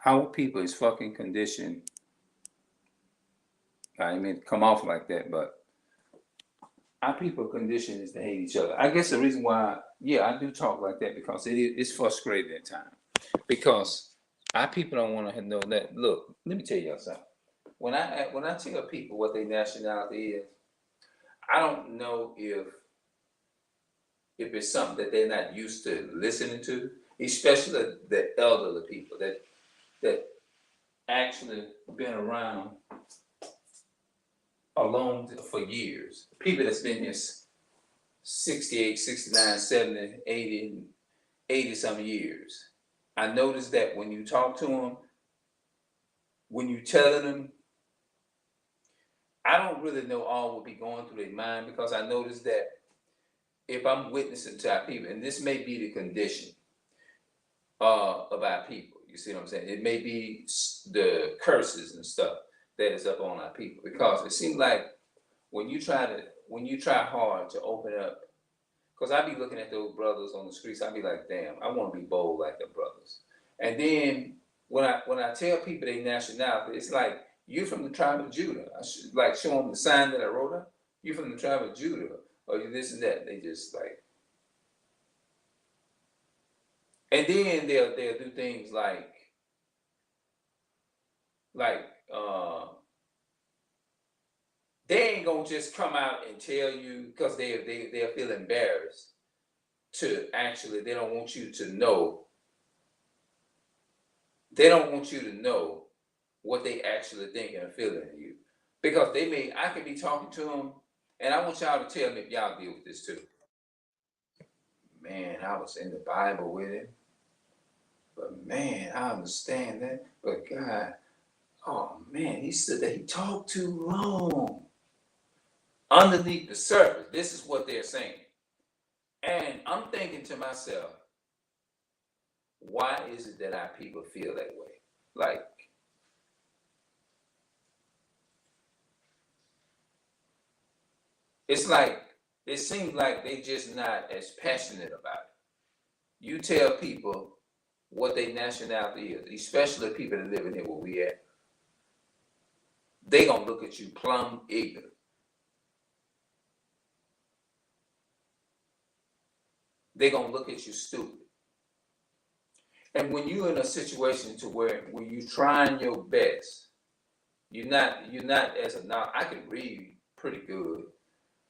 our people is fucking conditioned. I didn't mean to come off like that, but our people condition is to hate each other. I guess the reason why, yeah, I do talk like that because it's frustrating at times. Because our people don't want to know that. Look, let me tell y'all something. When I tell people what their nationality is, I don't know if it's something that they're not used to listening to, especially the elderly people that actually been around alone for years. People that's been here 68, 69, 70, 80 some years. I noticed that when you talk to them, when you telling them, I don't really know all what be going through their mind because I noticed that if I'm witnessing to our people, and this may be the condition of our people, you see what I'm saying? It may be the curses and stuff that is up on our people because it seems like when you try hard to open up, because I be looking at those brothers on the streets, I be like, damn, I want to be bold like them brothers. And then when I tell people their nationality, it's like you're from the tribe of Judah. I should like show them the sign that I wrote up. You're from the tribe of Judah, or you this and that. They just like, and then they'll do things like uh they ain't gonna just come out and tell you because they'll feel embarrassed to actually they don't want you to know. They don't want you to know what they actually think and feeling of you. Because I could be talking to them, and I want y'all to tell me if y'all deal with this too. Man, I was in the Bible with him, but man, I understand that. But God, oh man, he said that he talked too long. Underneath the surface, this is what they're saying. And I'm thinking to myself, why is it that our people feel that way? Like, it's like, it seems like they just not as passionate about it. You tell people what their nationality is, especially people that live in here where we at, they gonna look at you plumb ignorant. They gonna look at you stupid. And when you're in a situation to where you trying your best, you're not as a now I can read pretty good,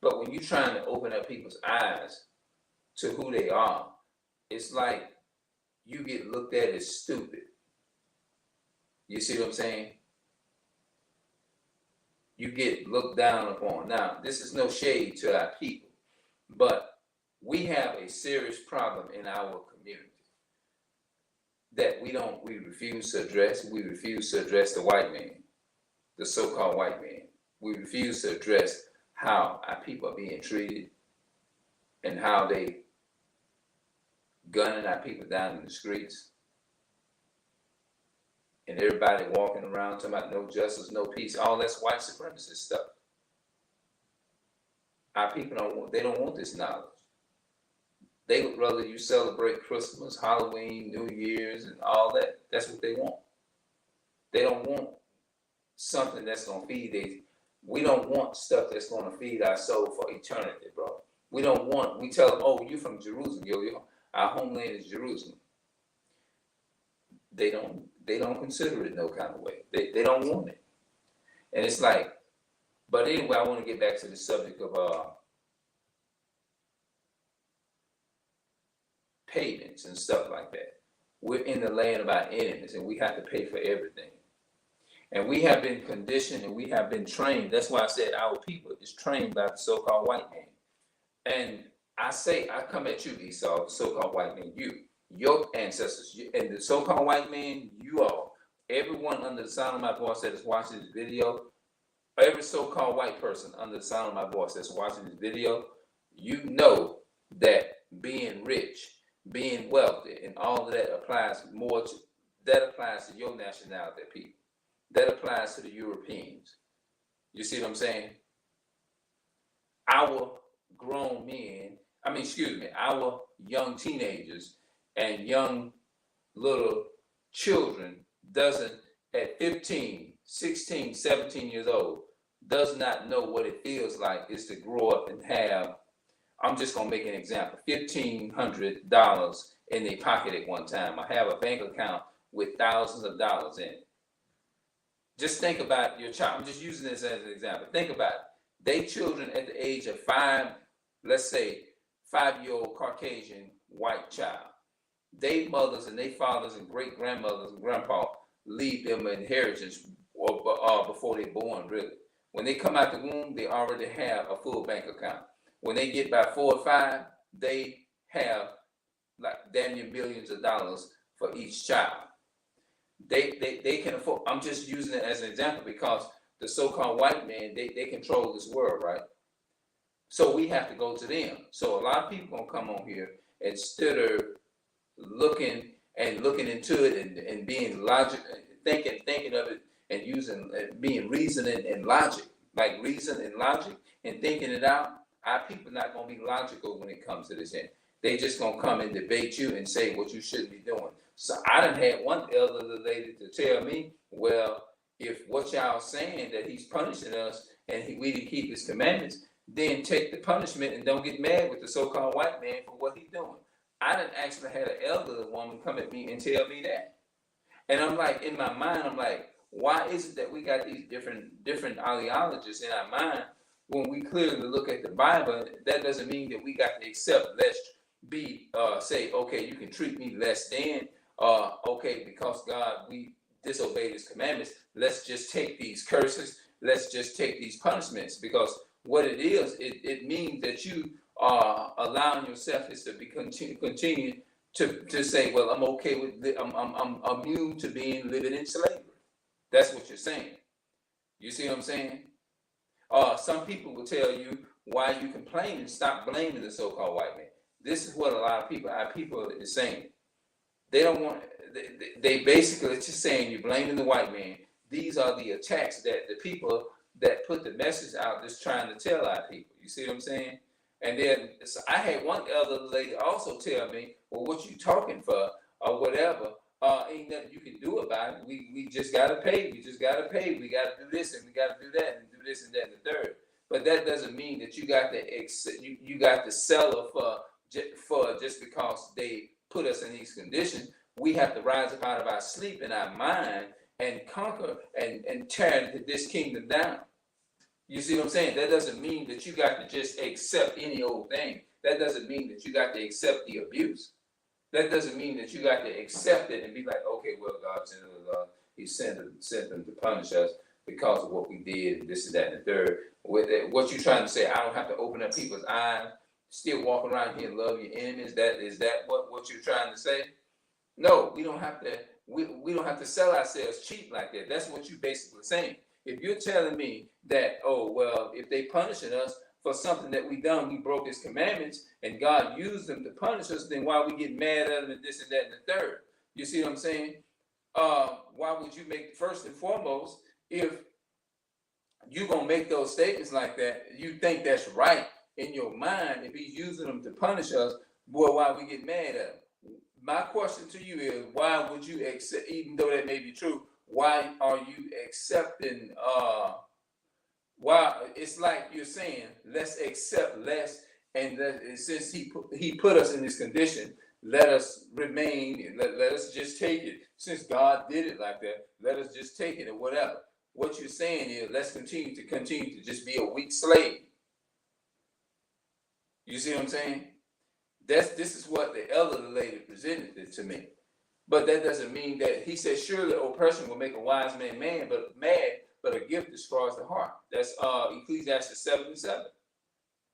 but when you're trying to open up people's eyes to who they are, it's like you get looked at as stupid. You see what I'm saying? You get looked down upon. Now, this is no shade to our people, but we have a serious problem in our community that we refuse to address. We refuse to address the white man, the so-called white man. We refuse to address how our people are being treated and how they gunning our people down in the streets. And everybody walking around talking about no justice, no peace, all that's white supremacist stuff. Our people don't want this knowledge. They would rather you celebrate Christmas, Halloween, New Year's, and all that. That's what they want. They don't want something that's gonna feed we don't want stuff that's gonna feed our soul for eternity, bro. We tell them, oh, you from Jerusalem, our homeland is Jerusalem. They don't consider it no kind of way. They don't want it. And it's like, but anyway, I want to get back to the subject of payments and stuff like that. We're in the land of our enemies and we have to pay for everything. And we have been conditioned and we have been trained. That's why I said our people is trained by the so-called white man. And I come at you, Esau, the so-called white man, your ancestors, and the so-called white man, you all, everyone under the sound of my voice that is watching this video, every so-called white person under the sound of my voice that's watching this video, you know that being rich, being wealthy, and all of that applies to your nationality, people. That applies to the Europeans. You see what I'm saying? Our grown men, our young teenagers and young little children doesn't, at 15, 16, 17 years old, does not know what it feels like is to grow up and have, I'm just gonna make an example, $1,500 in their pocket at one time. I have a bank account with thousands of dollars in it. Just think about your child. I'm just using this as an example. Think about it. They children at the age of 5, let's say 5-year-old Caucasian white child. They mothers and they fathers and great grandmothers and grandpa leave them an inheritance before they're born, really. When they come out the womb, they already have a full bank account. When they get by 4 or 5, they have like damn near millions of dollars for each child. They can afford. I'm just using it as an example because the so-called white man, they control this world, right? So we have to go to them. So a lot of people gonna come on here instead of looking into it and being logic, thinking of it and using being reasoning and logic, like reason and logic and thinking it out. Our people not gonna be logical when it comes to this end. They just gonna come and debate you and say what you shouldn't be doing. So I done had one elderly lady to tell me, well, if what y'all saying that he's punishing us and we didn't keep his commandments, then take the punishment and don't get mad with the so-called white man for what he's doing. I done actually had an elderly woman come at me and tell me that. And I'm like, in my mind, I'm like, why is it that we got these different ideologies in our mind when we clearly look at the Bible? That doesn't mean that we got to accept say, okay, you can treat me less than, okay, because God, we disobeyed his commandments, let's just take these curses, let's just take these punishments, because what it is, it means that you are allowing yourself is to be continue to say, well, I'm okay with I'm immune to living in slavery. That's what you're saying. You see what I'm saying? Some people will tell you why you complain and stop blaming the so-called white man. This is what a lot of our people is saying. They don't want. They basically just saying you're blaming the white man. These are the attacks that the people that put the message out is trying to tell our people. You see what I'm saying? And then I had one elder lady also tell me, well, what you talking for or whatever, ain't nothing you can do about it. We just got to pay. We just got to pay. We got to do this and we got to do that and do this and that and the third. But that doesn't mean that you got to you got to sell for just because they put us in these conditions. We have to rise up out of our sleep in our mind and conquer and tear this kingdom down. You see what I'm saying? That doesn't mean that you got to just accept any old thing. That doesn't mean that you got to accept the abuse. That doesn't mean that you got to accept it and be like, okay, well, God he sent them to punish us because of what we did, and this and that and the third. What you trying to say? I don't have to open up people's eyes, still walk around here and love your enemies. Is that what you're trying to say? No, we don't have to. We don't have to sell ourselves cheap like that. That's what you're basically saying. If you're telling me that, oh, well, if they punishing us for something that we done, we broke his commandments, and God used them to punish us, then why we get mad at them and this and that and the third? You see what I'm saying? Why would you make, first and foremost, if you're going to make those statements like that, you think that's right in your mind, if he's using them to punish us, boy, why we get mad at him? My question to you is, why would you accept, even though that may be true, why are you accepting, why, it's like you're saying, let's accept less, and since he put us in this condition, let us remain, let us just take it. Since God did it like that, let us just take it or whatever. What you're saying is, let's continue to just be a weak slave. You see what I'm saying? This is what the elderly lady presented it to me. But that doesn't mean that he said, surely oppression will make a wise man mad, but a gift destroys the heart. That's Ecclesiastes 7:7.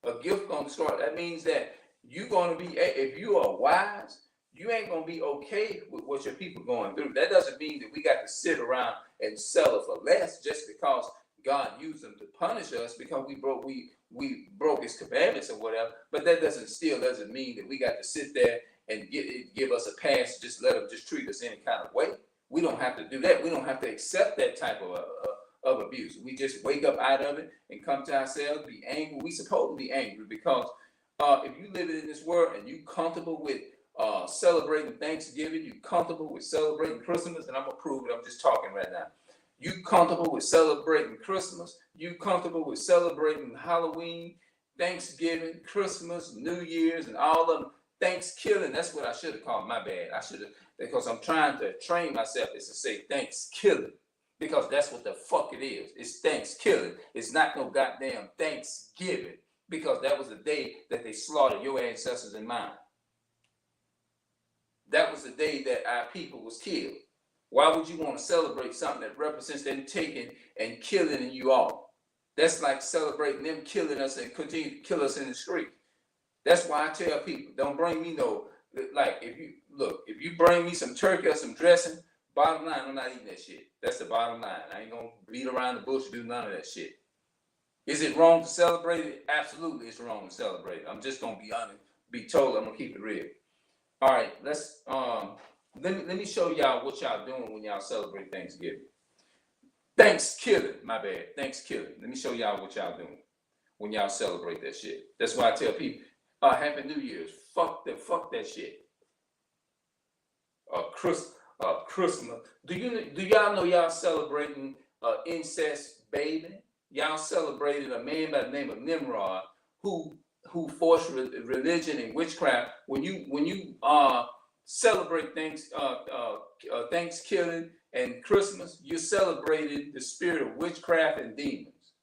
A gift gonna destroy. That means that you're gonna be, if you are wise, you ain't gonna be okay with what your people going through. That doesn't mean that we got to sit around and sell it for less just because God used them to punish us because we broke his commandments or whatever. But that doesn't mean that we got to sit there and give us a pass, just let them just treat us any kind of way. We don't have to do that. We don't have to accept that type of abuse. We just wake up out of it and come to ourselves, be angry. We supposed to be angry because if you live in this world and you comfortable with celebrating Thanksgiving. You comfortable with celebrating Christmas, and I'm gonna prove it. I'm just talking right now. You comfortable with celebrating Christmas? You comfortable with celebrating Halloween, Thanksgiving, Christmas, New Year's, and all of them? Thanksgiving. That's what I should have called. My bad. I should have, because I'm trying to train myself is to say Thanksgiving, because that's what the fuck it is. It's Thanksgiving. It's not no goddamn Thanksgiving, because that was the day that they slaughtered your ancestors and mine. That was the day that our people was killed. Why would you want to celebrate something that represents them taking and killing you all? That's like celebrating them killing us and continue to kill us in the street. That's why I tell people, don't bring me no, like, if you bring me some turkey or some dressing, bottom line, I'm not eating that shit. That's the bottom line. I ain't gonna beat around the bush, do none of that shit. Is it wrong to celebrate it? Absolutely, it's wrong to celebrate it. I'm just gonna be honest, be told, I'm gonna keep it real. All right, let's let me show y'all what y'all doing when y'all celebrate Thanksgiving. Thanksgiving, my bad. Thanksgiving. Let me show y'all what y'all doing when y'all celebrate that shit. That's why I tell people, Happy New Year's. Fuck that shit. Christmas. Do y'all know y'all celebrating incest baby? Y'all celebrated a man by the name of Nimrod who forced religion and witchcraft. When you celebrate Thanksgiving and Christmas, you're celebrating the spirit of witchcraft and demons.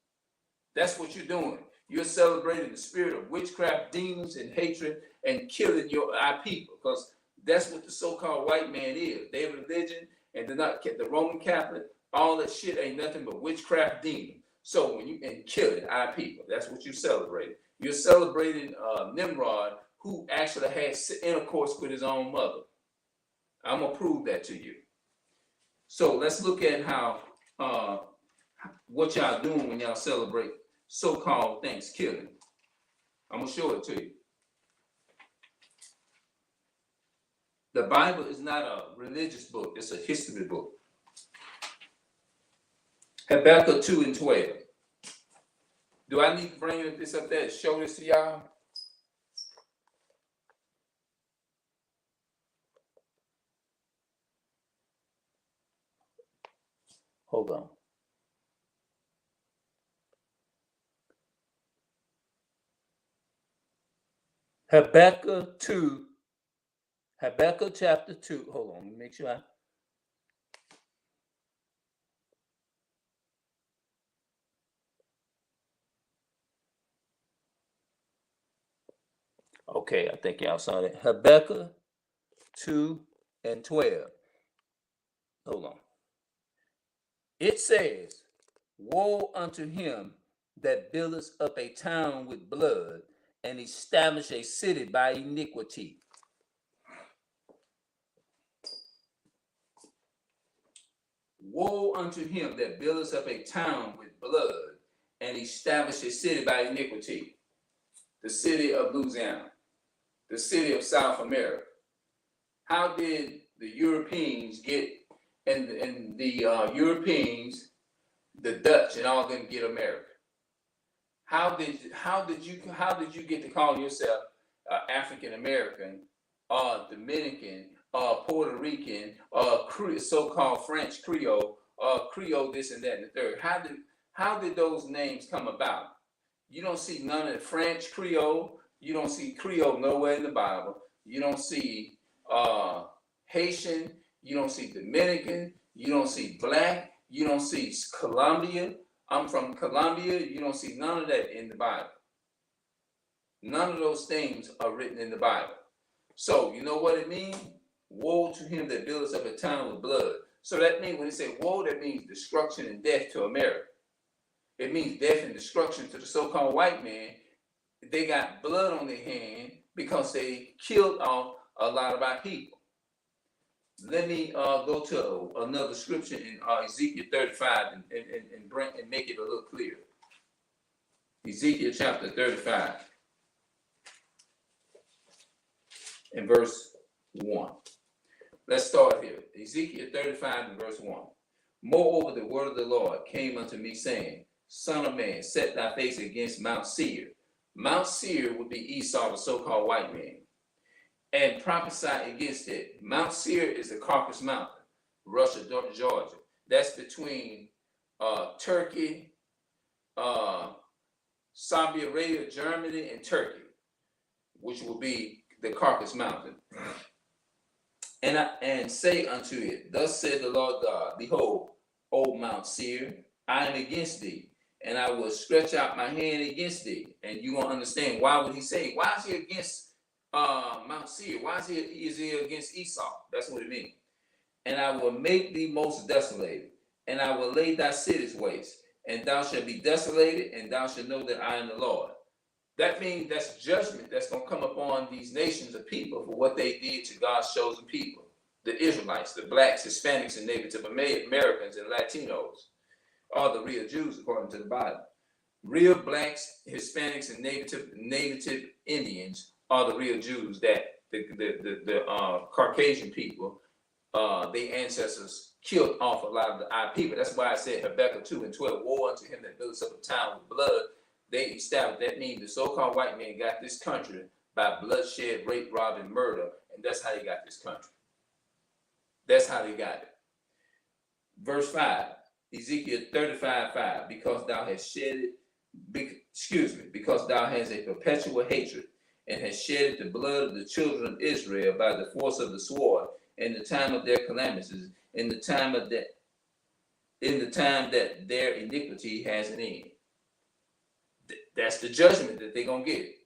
That's what you're doing. You're celebrating the spirit of witchcraft, demons, and hatred, and killing our people, because that's what the so-called white man is. Their religion, and the Roman Catholic, all that shit ain't nothing but witchcraft, demons. So and killing our people, that's what you celebrating. You're celebrating Nimrod, who actually had intercourse with his own mother. I'm gonna prove that to you. So let's look at how what y'all doing when y'all celebrate so-called Thanksgiving. I'm gonna show it to you. The Bible is not a religious book, it's a history book. Habakkuk 2:12. Do I need to bring this up there and show this to y'all? Hold on. Habakkuk chapter 2. Hold on, let me make sure Okay, I think y'all saw that. Habakkuk 2:12. Hold on. It says, woe unto him that buildeth up a town with blood and establish a city by iniquity. Woe unto him that buildeth up a town with blood and establish a city by iniquity. The city of Louisiana, the city of South America. How did the Europeans get, and the Europeans, the Dutch, and all of them get America? How did you get to call yourself African American, Dominican, Puerto Rican, so-called French Creole, Creole this and that and the third? How did those names come about? You don't see none of the French Creole. You don't see Creole nowhere in the Bible. You don't see Haitian. You don't see Dominican. You don't see Black. You don't see Colombia. I'm from Colombia. You don't see none of that in the Bible. None of those things are written in the Bible. So you know what it means? Woe to him that builds up a town with blood. So that means when they say woe, that means destruction and death to America. It means death and destruction to the so-called white man. They got blood on their hand because they killed off a lot of our people. Let me go to another scripture in Ezekiel 35 and make it a little clearer. Ezekiel chapter 35 and verse 1. Let's start here. Ezekiel 35 and verse 1. Moreover, the word of the Lord came unto me, saying, Son of man, set thy face against Mount Seir. Mount Seir would be Esau, the so-called white man. and prophesy against it. Mount Seir is the Caucasus Mountain, Russia, Georgia. That's between Turkey, Saudi Arabia, Germany, and Turkey, which will be the Caucasus Mountain. And say unto it, thus said the Lord God, behold, O Mount Seir, I am against thee, and I will stretch out my hand against thee. And you won't understand why would he say, why is he against Mount Seir? Why is he against Esau? That's what it means. And I will make thee most desolated, and I will lay thy cities waste, and thou shalt be desolated, and thou shalt know that I am the Lord. That means that's judgment that's going to come upon these nations of people for what they did to God's chosen people. The Israelites, the blacks, Hispanics, and Native Americans and Latinos are the real Jews according to the Bible. Real blacks, Hispanics, and native Indians are the real Jews that the Caucasian people, their ancestors killed off a lot of our people. That's why I said Habakkuk 2:12, woe unto him that builds up a town with blood. They established, that means the so-called white man got this country by bloodshed, rape, rob, and murder, and that's how they got this country. That's how they got it. Verse 5, Ezekiel 35:5, because thou hast shedded, because thou hast a perpetual hatred, and hast shedded the blood of the children of Israel by the force of the sword, in the time of their calamities, in the time that their iniquity has an end. That's the judgment that they're going to get.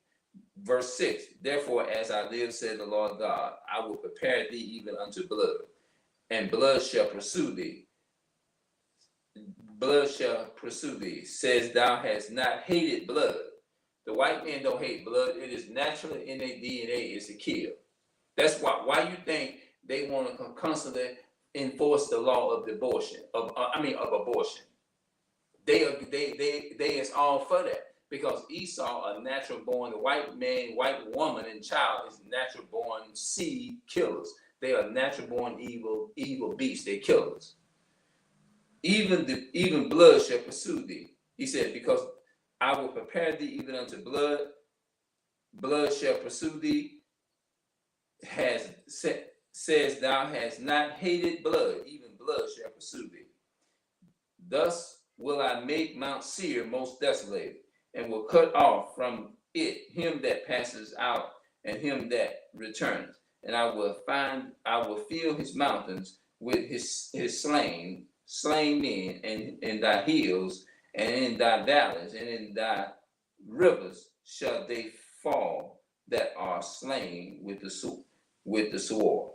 Verse 6, therefore, as I live, said the Lord God, I will prepare thee even unto blood, and blood shall pursue thee. Blood shall pursue thee, says thou hast not hated blood. The white man don't hate blood. It is naturally in their DNA is to kill. That's why you think they want to constantly enforce the law of abortion, of abortion. They is all for that. Because Esau, a natural born, the white man, white woman, and child is natural born seed killers. They are natural born evil beasts. They're killers. Even blood shall pursue thee. He said, because I will prepare thee even unto blood. Blood shall pursue thee. Says thou hast not hated blood. Even blood shall pursue thee. Thus will I make Mount Seir most desolated, and will cut off from it him that passes out and him that returns. And I will fill his mountains with his slain men, and in thy hills, and in thy valleys, and in thy rivers shall they fall that are slain with the sword.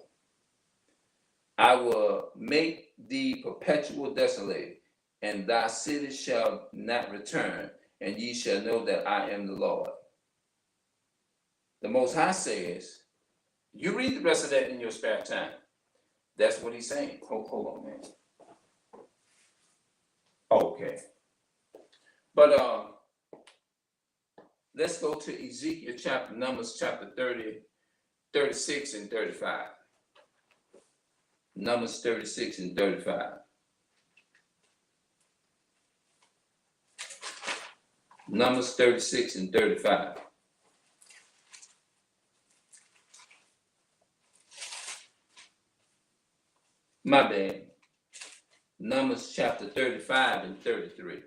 I will make thee perpetual desolate, and thy cities shall not return, and ye shall know that I am the Lord. The Most High says, you read the rest of that in your spare time. That's what he's saying. Hold on, man. Okay. But let's go to Ezekiel Numbers chapter 30, 36 and 35. Numbers 36 and 35. Numbers 36 and 35. My bad. Numbers chapter 35 and 33.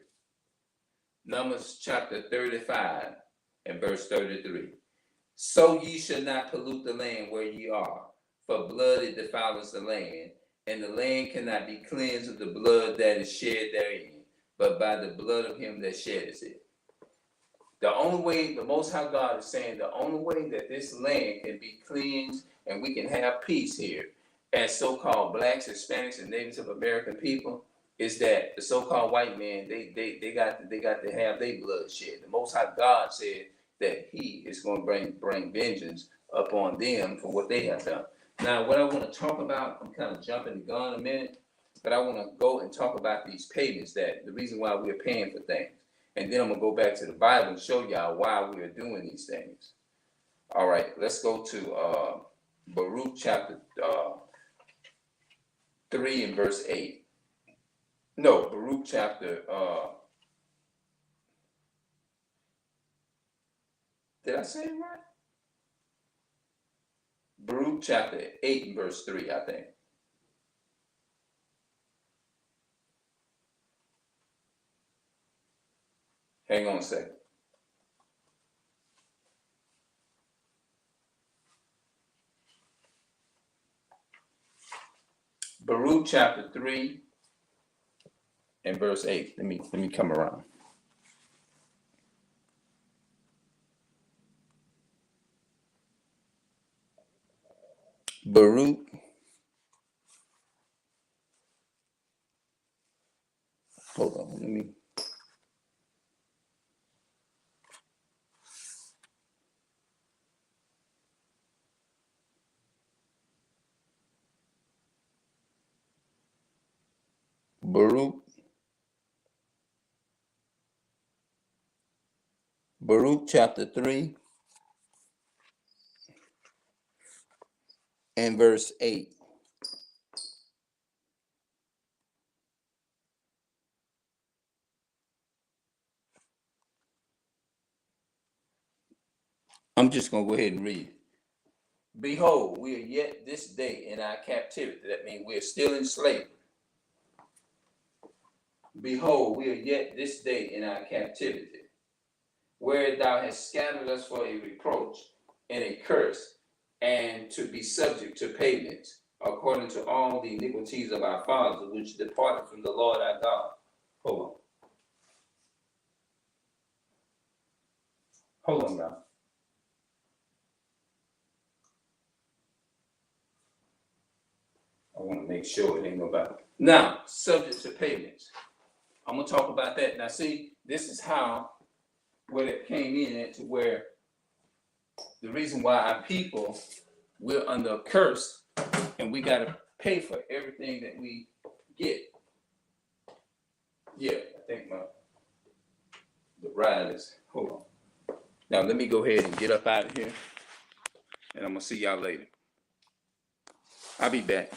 Numbers chapter 35 and verse 33. So ye shall not pollute the land where ye are, for blood it defiles the land, and the land cannot be cleansed of the blood that is shed therein, but by the blood of him that sheddeth it. The only way, the Most High God is saying, the only way that this land can be cleansed and we can have peace here as so-called blacks, Hispanics, and Native American people is that the so-called white man, they got to have their blood shed. The Most High God said that he is going to bring vengeance upon them for what they have done. Now, what I want to talk about, I'm kind of jumping the gun a minute, but I want to go and talk about these payments, that the reason why we're paying for things. And then I'm going to go back to the Bible and show y'all why we are doing these things. All right, let's go to Baruch chapter 3 and verse 8. No, Baruch chapter, did I say it right? Baruch chapter 8 and verse 3, I think. Hang on a second. Baruch chapter 3 and verse 8. Let me come around. Baruch hold on, let me Baruch chapter 3 and verse 8. I'm just going to go ahead and read it. Behold, we are yet this day in our captivity. That means we're still in slavery. Behold, we are yet this day in our captivity, where thou hast scattered us for a reproach and a curse, and to be subject to payments, according to all the iniquities of our fathers, which departed from the Lord our God. Hold on, now. I want to make sure it ain't nobody. Now, subject to payments. I'm gonna talk about that. Now, see, this is how where it came in at, to where the reason why our people, we're under a curse and we gotta pay for everything that we get. Yeah, I think the ride is, hold on. Now let me go ahead and get up out of here, and I'm gonna see y'all later. I'll be back.